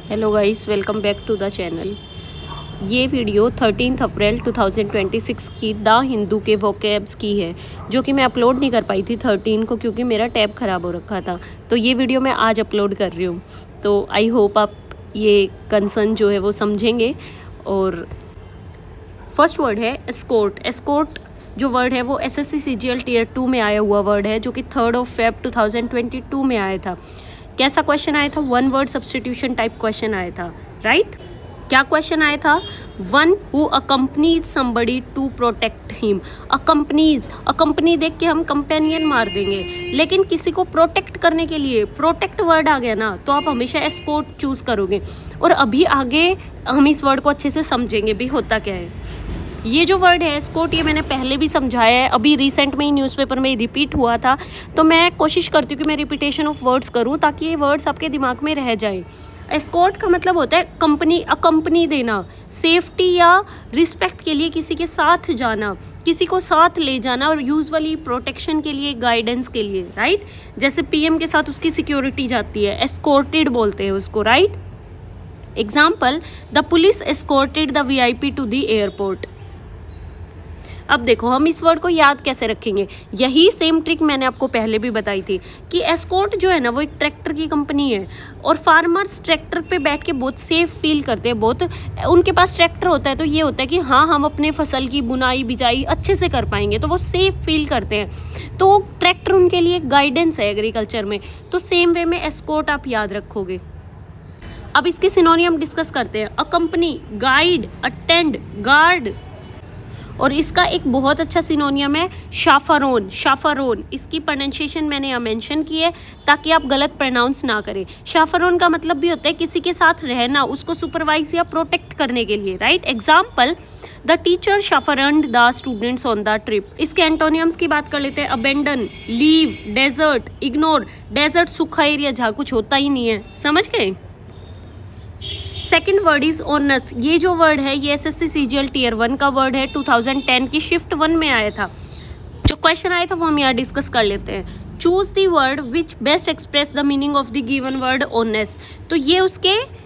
Hello guys, welcome back to the channel. ये video 13 April 2026 की the Hindu के vocabs की है, जो कि मैं अपलोड नहीं कर पाई थी 13 को क्योंकि मेरा टैब ख़राब हो रखा था। तो ये वीडियो मैं आज अपलोड कर रही हूँ। तो आई होप आप ये कंसर्न जो है वो समझेंगे। और फर्स्ट वर्ड है एस्कोर्ट। एस्कोर्ट जो वर्ड है वो SSC CGL टीयर 2 में आया हुआ वर्ड है, जो कि 3 फेब 2022 में आया था। कैसा क्वेश्चन आया था? One word substitution type question आया था, राइट? क्या क्वेश्चन आया था? One who accompanies somebody to protect him. Accompany देख के हम कंपेनियन मार देंगे, लेकिन किसी को प्रोटेक्ट करने के लिए प्रोटेक्ट वर्ड आ गया ना, तो आप हमेशा एस्कोर्ट चूज करोगे। और अभी आगे हम इस वर्ड को अच्छे से समझेंगे भी होता क्या है। ये जो वर्ड है एस्कोर्ट, ये मैंने पहले भी समझाया है, अभी रिसेंट में ही न्यूज़पेपर में रिपीट हुआ था। तो मैं कोशिश करती हूँ कि मैं रिपीटेशन ऑफ वर्ड्स करूँ ताकि ये वर्ड्स आपके दिमाग में रह जाए। एस्कोर्ट का मतलब होता है अकम्पनी देना, सेफ्टी या रिस्पेक्ट के लिए किसी के साथ जाना, किसी को साथ ले जाना, और यूजुअली प्रोटेक्शन के लिए, गाइडेंस के लिए, राइट? जैसे PM के साथ उसकी सिक्योरिटी जाती है, एस्कोर्टेड बोलते हैं उसको, right? Example, the police escorted the VIP to the airport. अब देखो हम इस वर्ड को याद कैसे रखेंगे। यही सेम ट्रिक मैंने आपको पहले भी बताई थी कि एस्कोर्ट जो है ना वो एक ट्रैक्टर की कंपनी है, और फार्मर्स ट्रैक्टर पे बैठ के बहुत सेफ फील करते हैं। बहुत उनके पास ट्रैक्टर होता है तो ये होता है कि हाँ, हम अपने फसल की बुनाई बिजाई अच्छे से कर पाएंगे, तो वो सेफ फील करते हैं। तो ट्रैक्टर उनके लिए गाइडेंस है एग्रीकल्चर में। तो सेम वे में एस्कोर्ट आप याद रखोगे। अब इसके सिनोनियम डिस्कस करते हैं। Accompany, guide, attend, guard. और इसका एक बहुत अच्छा सिनोनियम है शाफरोन। इसकी प्रोनाउंसिएशन मैंने यहाँ मेंशन की है ताकि आप गलत प्रोनाउंस ना करें। शाफरोन का मतलब भी होता है किसी के साथ रहना, उसको सुपरवाइज या प्रोटेक्ट करने के लिए, right? Example, the teacher chaperoned the students on the trip. इसके एंटोनियम्स की बात कर लेते हैं। Abandon, leave, desert, ignore. Desert सूखा एरिया जहाँ कुछ होता ही नहीं है, समझ गए? Second word is onus. ये जो वर्ड है ये SSC CGL टीयर 1 का वर्ड है, 2010 की शिफ्ट 1 में आया था। जो क्वेश्चन आया था वो हम यहाँ डिस्कस कर लेते हैं। Choose the word which best express the meaning of the given word onus. तो ये उसके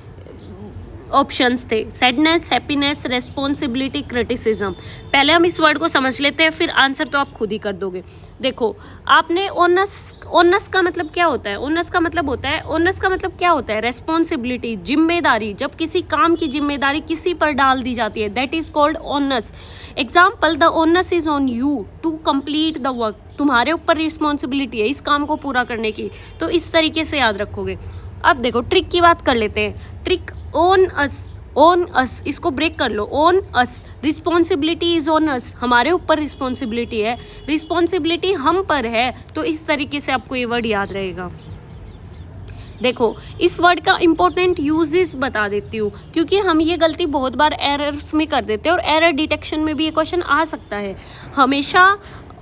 ऑप्शंस थे, सैडनेस, हैप्पीनेस, रेस्पॉन्सिबिलिटी, क्रिटिसिज्म। पहले हम इस वर्ड को समझ लेते हैं, फिर आंसर तो आप खुद ही कर दोगे। देखो, आपने ओनस का मतलब क्या होता है? ओनस का मतलब क्या होता है? रेस्पॉन्सिबिलिटी, जिम्मेदारी। जब किसी काम की जिम्मेदारी किसी पर डाल दी जाती है, that is called onus. Example, the onus is on you to complete the work. तुम्हारे ऊपर रिस्पॉन्सिबिलिटी है इस काम को पूरा करने की। तो इस तरीके से याद रखोगे। अब देखो ट्रिक की बात कर लेते हैं। ट्रिक, ओन अस, इसको ब्रेक कर लो। On us, responsibility is on us, हमारे ऊपर रिस्पॉन्सिबिलिटी है, रिस्पॉन्सिबिलिटी हम पर है। तो इस तरीके से आपको ये वर्ड याद रहेगा। देखो, इस वर्ड का इंपॉर्टेंट यूजेस बता देती हूँ, क्योंकि हम ये गलती बहुत बार एरर्स में कर देते हैं और एरर डिटेक्शन में भी ये क्वेश्चन आ सकता है। हमेशा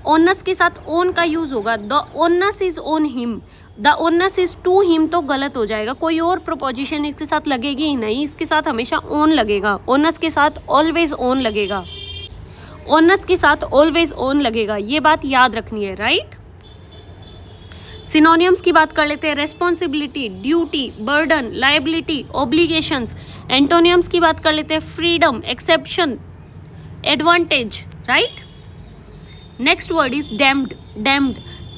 ओनस के साथ ओन का यूज होगा। The onus is on him, the onus is to him, तो गलत हो जाएगा। कोई और प्रोपोजिशन इसके साथ लगेगी ही नहीं, इसके साथ हमेशा ओन लगेगा। ओनस के साथ ऑलवेज ओन लगेगा, ओनस के साथ ऑलवेज ओन लगेगा। ये बात याद रखनी है, राइट? सिनोनियम्स की बात कर लेते हैं। Responsibility, duty, burden, liability, obligations. Antonyms की बात कर लेते हैं। Freedom, exception, advantage, right? Next word is damned.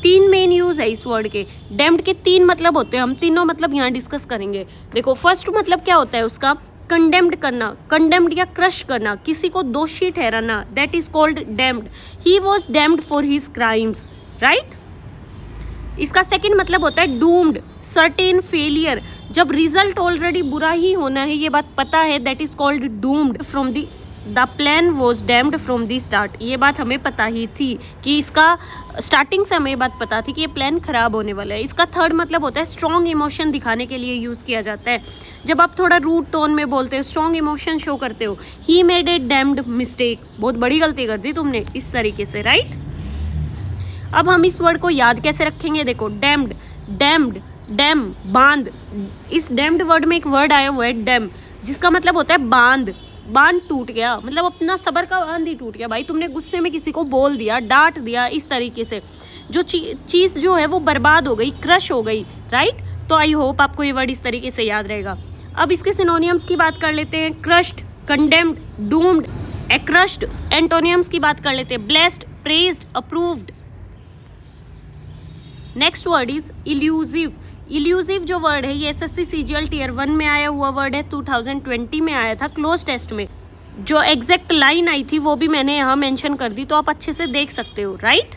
3 main use है इस वर्ड के। डैम्ड के 3 मतलब होते हैं, हम तीनों मतलब यहाँ डिस्कस करेंगे। देखो, फर्स्ट मतलब क्या होता है उसका? कंडेम्ड करना, कंडेम्ड या क्रश करना, किसी को दोषी ठहराना, that is called damned. He was damned for his crimes, right? इसका सेकंड मतलब होता है डूम्ड, सर्टेन फेलियर। जब रिजल्ट ऑलरेडी बुरा ही होना है, ये बात पता है, that is called doomed from the plan was damned from the start. ये बात हमें पता ही थी कि इसका स्टार्टिंग से हमें ये बात पता थी कि ये प्लान खराब होने वाला है। इसका थर्ड मतलब होता है स्ट्रॉन्ग इमोशन दिखाने के लिए यूज़ किया जाता है। जब आप थोड़ा रूड टोन में बोलते हो, स्ट्रॉन्ग इमोशन शो करते हो। He made a damned mistake, बहुत बड़ी गलती कर दी तुमने, इस तरीके से, राइट? अब हम इस वर्ड को याद कैसे रखेंगे? देखो, डैम, बांध। इस डैम्ड वर्ड में एक वर्ड आया हुआ है डैम, जिसका मतलब होता है बांध। बांध टूट गया, मतलब अपना सबर का बांध ही टूट गया। भाई तुमने गुस्से में किसी को बोल दिया, डांट दिया, इस तरीके से जो चीज़ जो है वो बर्बाद हो गई, क्रश हो गई, राइट? तो आई होप आपको ये वर्ड इस तरीके से याद रहेगा। अब इसके सिनोनियम्स की बात कर लेते हैं। Crushed, condemned, doomed, accursed. Antonyms की बात कर लेते हैं। Blessed, praised, approved. Next word is elusive. Elusive जो वर्ड है ये एसएससी सीजीएल टीयर 1 में आया हुआ वर्ड है, 2020 में आया था क्लोज टेस्ट में। जो एग्जैक्ट लाइन आई थी वो भी मैंने यहाँ मेंशन कर दी, तो आप अच्छे से देख सकते हो, राइट।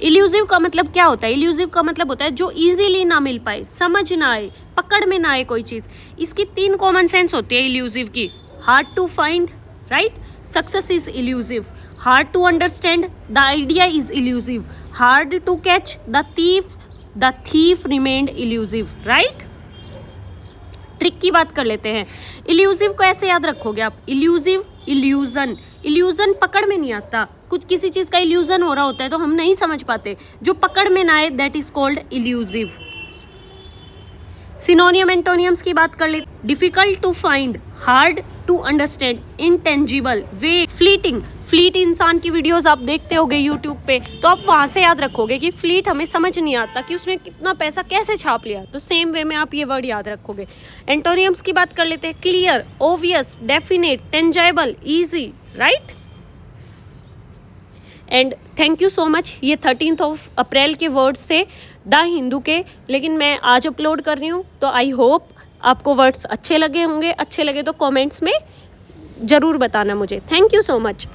इल्यूसिव का मतलब क्या होता है? इल्यूसिव का मतलब होता है जो इजीली ना मिल पाए, समझ ना आए, पकड़ में ना आए कोई चीज़। इसकी 3 कॉमन सेंस होती है इल्यूसिव की। Hard to find, right, success is elusive. Hard to understand, the idea is elusive. Hard to catch, the thief remained elusive, right. Trick की बात कर लेते हैं। इल्यूसिव को ऐसे याद रखोगे आप, इल्यूसिव, इल्यूजन। इल्यूजन पकड़ में नहीं आता, कुछ किसी चीज़ का इल्यूजन हो रहा होता है तो हम नहीं समझ पाते, जो पकड़ में ना आए that is called elusive. Synonym antonyms की बात कर ले। Difficult to find, hard to understand, intangible, way, fleeting. Fleet इंसान की वीडियोस आप देखते होगे यूट्यूब पे, तो आप वहाँ से याद रखोगे कि फ्लीट हमें समझ नहीं आता कि उसने कितना पैसा कैसे छाप लिया, तो सेम वे में आप ये वर्ड याद रखोगे। एंटोनियम्स की बात कर लेते हैं। Clear, obvious, definite, tangible, easy, right. And thank you so much. ये 13 अप्रैल के वर्ड्स थे द हिंदू के, लेकिन मैं आज अपलोड कर रही हूँ, तो आई होप आपको वर्ड्स अच्छे लगे होंगे। अच्छे लगे तो कमेंट्स में ज़रूर बताना मुझे। Thank you so much.